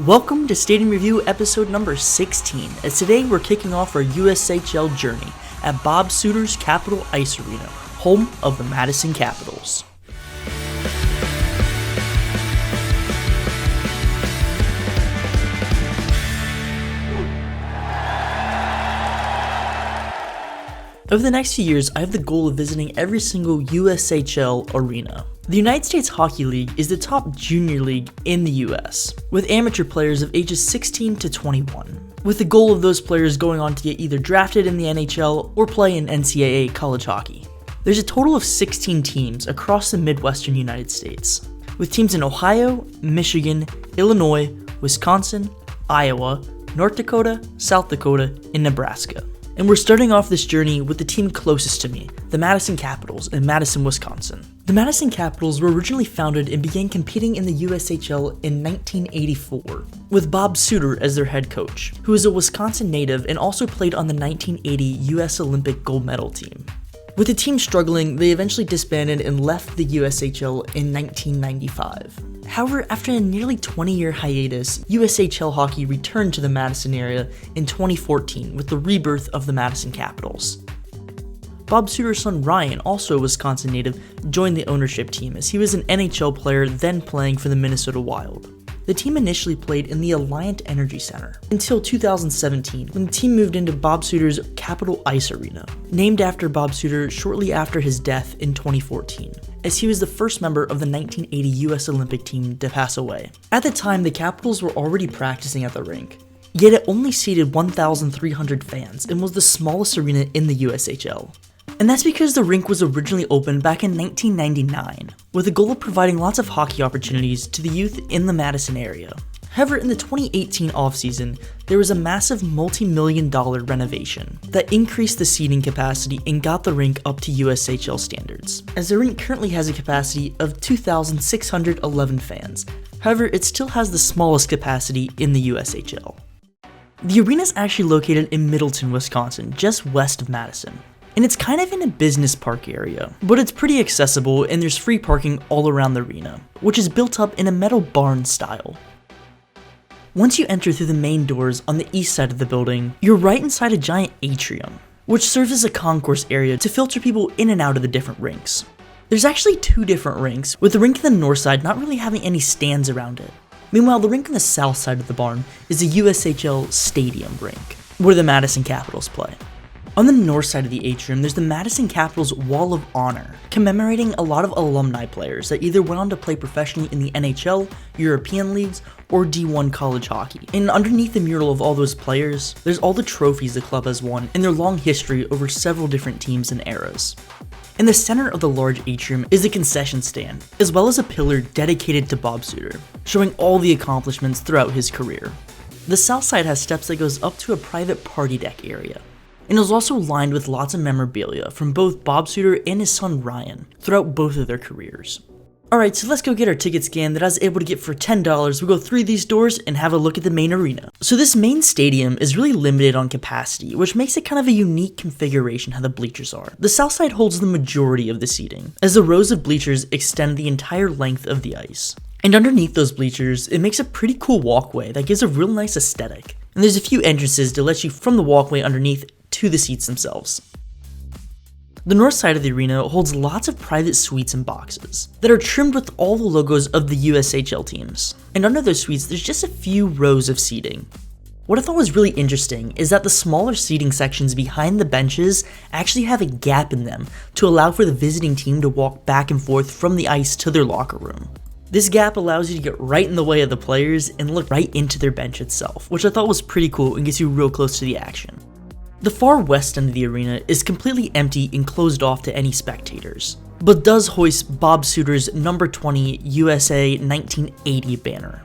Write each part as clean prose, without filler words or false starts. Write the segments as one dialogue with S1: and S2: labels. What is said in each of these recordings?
S1: Welcome to Stadium Review episode number 16, as today we're kicking off our USHL journey at Bob Suter's Capitol Ice Arena, home of the Madison Capitals. Over the next few years, I have the goal of visiting every single USHL arena. The United States Hockey League is the top junior league in the US, with amateur players of ages 16 to 21, with the goal of those players going on to get either drafted in the NHL or play in NCAA college hockey. There's a total of 16 teams across the Midwestern United States, with teams in Ohio, Michigan, Illinois, Wisconsin, Iowa, North Dakota, South Dakota, and Nebraska. And we're starting off this journey with the team closest to me, the Madison Capitals in Madison, Wisconsin. The Madison Capitals were originally founded and began competing in the USHL in 1984, with Bob Suter as their head coach, who is a Wisconsin native and also played on the 1980 US Olympic gold medal team. With the team struggling, they eventually disbanded and left the USHL in 1995. However, after a nearly 20-year hiatus, USHL hockey returned to the Madison area in 2014 with the rebirth of the Madison Capitals. Bob Suter's son Ryan, also a Wisconsin native, joined the ownership team as he was an NHL player then playing for the Minnesota Wild. The team initially played in the Alliant Energy Center until 2017, when the team moved into Bob Suter's Capitol Ice Arena, named after Bob Suter shortly after his death in 2014, as he was the first member of the 1980 US Olympic team to pass away. At the time, the Capitals were already practicing at the rink, yet it only seated 1,300 fans and was the smallest arena in the USHL. And that's because the rink was originally opened back in 1999, with the goal of providing lots of hockey opportunities to the youth in the Madison area. However, in the 2018 offseason, there was a massive multi-million-dollar renovation that increased the seating capacity and got the rink up to USHL standards, as the rink currently has a capacity of 2,611 fans. However, it still has the smallest capacity in the USHL. The arena is actually located in Middleton, Wisconsin, just west of Madison. And it's kind of in a business park area, but it's pretty accessible and there's free parking all around the arena, which is built up in a metal barn style. Once you enter through the main doors on the east side of the building, you're right inside a giant atrium, which serves as a concourse area to filter people in and out of the different rinks. There's actually two different rinks, with the rink on the north side not really having any stands around it. Meanwhile, the rink on the south side of the barn is a USHL stadium rink, where the Madison Capitals play. On the north side of the atrium, there's the Madison Capitals Wall of Honor, commemorating a lot of alumni players that either went on to play professionally in the NHL, European leagues, or D1 college hockey. And underneath the mural of all those players, there's all the trophies the club has won and their long history over several different teams and eras. In the center of the large atrium is a concession stand, as well as a pillar dedicated to Bob Suter, showing all the accomplishments throughout his career. The south side has steps that goes up to a private party deck area, and it was also lined with lots of memorabilia from both Bob Suter and his son Ryan throughout both of their careers. Alright, so let's go get our ticket scan that I was able to get for $10. We'll go through these doors and have a look at the main arena. So this main stadium is really limited on capacity, which makes it kind of a unique configuration how the bleachers are. The south side holds the majority of the seating, as the rows of bleachers extend the entire length of the ice. And underneath those bleachers, it makes a pretty cool walkway that gives a real nice aesthetic. And there's a few entrances to let you from the walkway underneath to the seats themselves. The north side of the arena holds lots of private suites and boxes that are trimmed with all the logos of the USHL teams. And under those suites, there's just a few rows of seating. What I thought was really interesting is that the smaller seating sections behind the benches actually have a gap in them to allow for the visiting team to walk back and forth from the ice to their locker room. This gap allows you to get right in the way of the players and look right into their bench itself, which I thought was pretty cool and gets you real close to the action. The far west end of the arena is completely empty and closed off to any spectators, but does hoist Bob Suter's number 20 USA 1980 banner.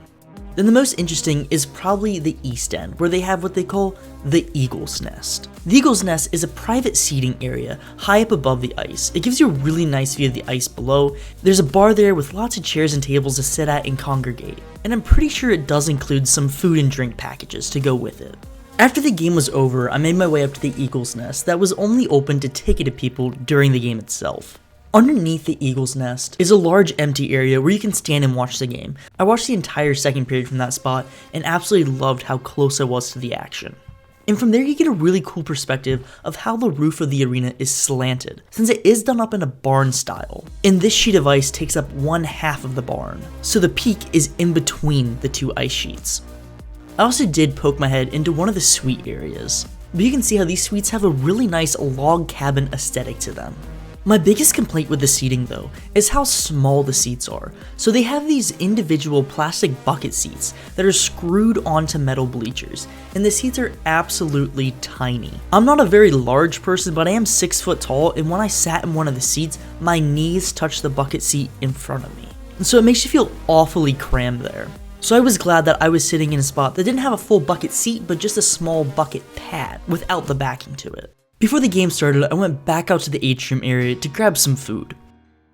S1: Then the most interesting is probably the east end, where they have what they call the Eagle's Nest. The Eagle's Nest is a private seating area high up above the ice. It gives you a really nice view of the ice below. There's a bar there with lots of chairs and tables to sit at and congregate, and I'm pretty sure it does include some food and drink packages to go with it. After the game was over, I made my way up to the Eagle's Nest that was only open to ticketed people during the game itself. Underneath the Eagles' nest is a large empty area where you can stand and watch the game. I watched the entire second period from that spot and absolutely loved how close I was to the action. And from there you get a really cool perspective of how the roof of the arena is slanted, since it is done up in a barn style. And this sheet of ice takes up one half of the barn, so the peak is in between the two ice sheets. I also did poke my head into one of the suite areas, but you can see how these suites have a really nice log cabin aesthetic to them. My biggest complaint with the seating though is how small the seats are. So they have these individual plastic bucket seats that are screwed onto metal bleachers, and the seats are absolutely tiny. I'm not a very large person, but I am 6 foot tall, and when I sat in one of the seats, my knees touched the bucket seat in front of me. And so it makes you feel awfully crammed there. So I was glad that I was sitting in a spot that didn't have a full bucket seat, but just a small bucket pad without the backing to it. Before the game started, I went back out to the atrium area to grab some food.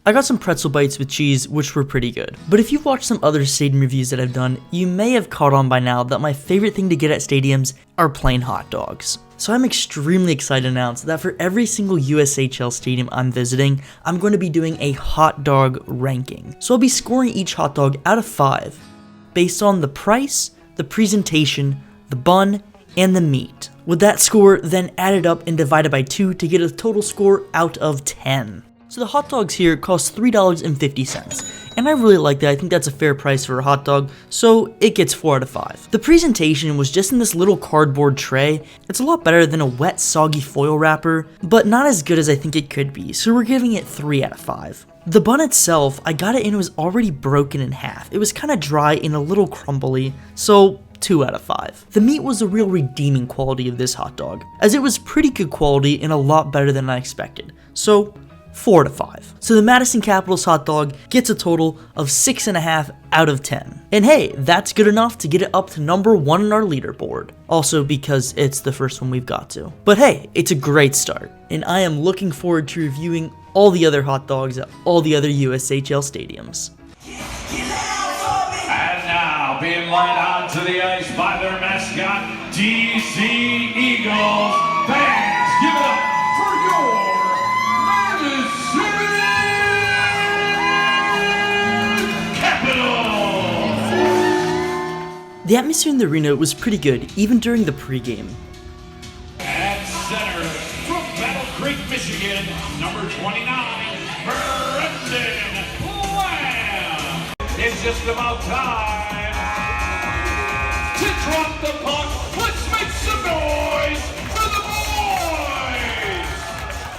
S1: I got some pretzel bites with cheese, which were pretty good. But if you've watched some other stadium reviews that I've done, you may have caught on by now that my favorite thing to get at stadiums are plain hot dogs. So I'm extremely excited to announce that for every single USHL stadium I'm visiting, I'm going to be doing a hot dog ranking. So I'll be scoring each hot dog out of 5, based on the price, the presentation, the bun, and the meat. With that score then added up and divided by 2 to get a total score out of 10. So the hot dogs here cost $3.50, and I really like that. I think that's a fair price for a hot dog, so it gets 4 out of 5. The presentation was just in this little cardboard tray. It's a lot better than a wet, soggy foil wrapper, but not as good as I think it could be, so we're giving it 3 out of 5. The bun itself, I got it and it was already broken in half. It was kind of dry and a little crumbly, so 2 out of 5. The meat was the real redeeming quality of this hot dog, as it was pretty good quality and a lot better than I expected, so 4 out of 5. So the Madison Capitals hot dog gets a total of 6.5 out of 10. And hey, that's good enough to get it up to number 1 on our leaderboard. Also because it's the first one we've got to. But hey, it's a great start, and I am looking forward to reviewing all the other hot dogs at all the other USHL stadiums.
S2: And now being led onto the ice by their mascot, DC Eagles. Fans, give it up for your Madison Capitals!
S1: The atmosphere in the arena was pretty good, even during the pregame.
S2: At center, from Battle Creek, Michigan, number 29, Brendan Lamb. It's just about time to drop the puck. Let's make some noise for the boys!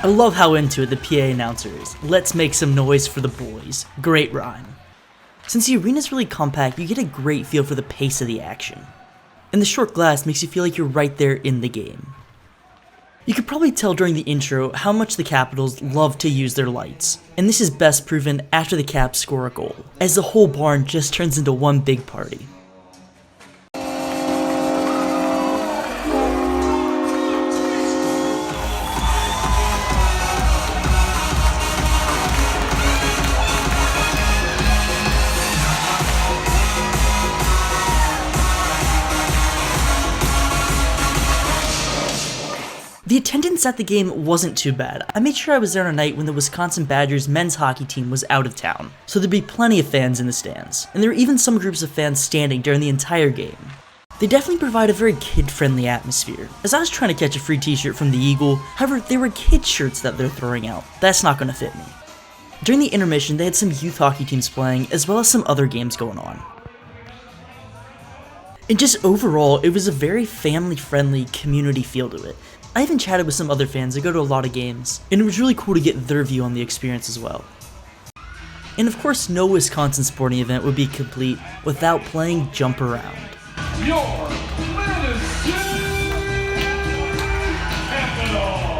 S1: I love how into it the PA announcer is. Let's make some noise for the boys. Great rhyme. Since the arena is really compact, you get a great feel for the pace of the action. And the short glass makes you feel like you're right there in the game. You could probably tell during the intro how much the Capitals love to use their lights, and this is best proven after the Caps score a goal, as the whole barn just turns into one big party. The attendance at the game wasn't too bad. I made sure I was there on a night when the Wisconsin Badgers men's hockey team was out of town, so there'd be plenty of fans in the stands, and there were even some groups of fans standing during the entire game. They definitely provide a very kid-friendly atmosphere, as I was trying to catch a free t-shirt from the Eagle. However, they were kid shirts that they're throwing out. That's not gonna fit me. During the intermission, they had some youth hockey teams playing, as well as some other games going on. And just overall, it was a very family-friendly community feel to it. I even chatted with some other fans that go to a lot of games, and it was really cool to get their view on the experience as well. And of course, no Wisconsin sporting event would be complete without playing Jump Around.
S2: Your Madison Capitals!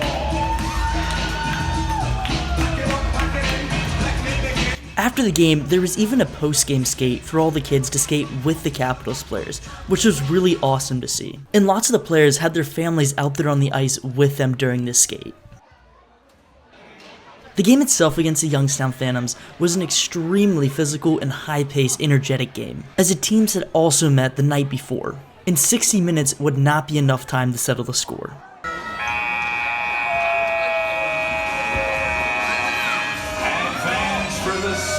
S1: After the game, there was even a post-game skate for all the kids to skate with the Capitals players, which was really awesome to see. And lots of the players had their families out there on the ice with them during this skate. The game itself against the Youngstown Phantoms was an extremely physical and high-paced, energetic game, as the teams had also met the night before, and 60 minutes would not be enough time to settle the score.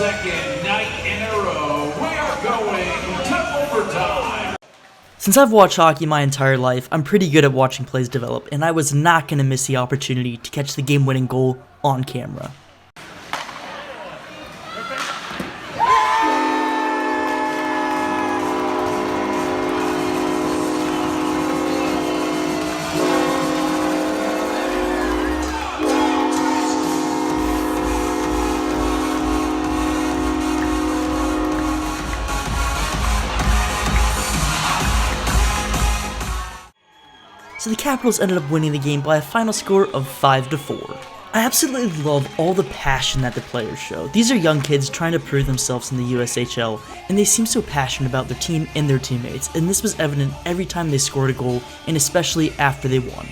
S2: second night in a row, we are going to overtime.
S1: Since I've watched hockey my entire life, I'm pretty good at watching plays develop, and I was not going to miss the opportunity to catch the game-winning goal on camera. So the Capitals ended up winning the game by a final score of 5-4. I absolutely love all the passion that the players show. These are young kids trying to prove themselves in the USHL, and they seem so passionate about their team and their teammates, and this was evident every time they scored a goal, and especially after they won.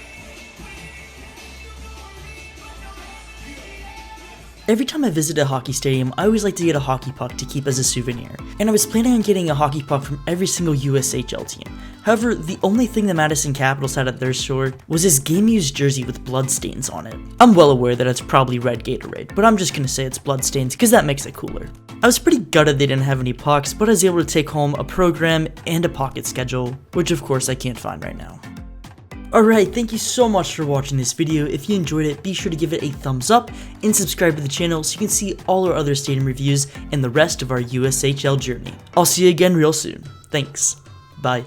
S1: Every time I visit a hockey stadium, I always like to get a hockey puck to keep as a souvenir, and I was planning on getting a hockey puck from every single USHL team. However, the only thing the Madison Capitals had at their store was this game-used jersey with bloodstains on it. I'm well aware that it's probably red Gatorade, but I'm just gonna say it's bloodstains because that makes it cooler. I was pretty gutted they didn't have any pucks, but I was able to take home a program and a pocket schedule, which of course I can't find right now. Alright, thank you so much for watching this video. If you enjoyed it, be sure to give it a thumbs up and subscribe to the channel so you can see all our other stadium reviews and the rest of our USHL journey. I'll see you again real soon. Thanks. Bye.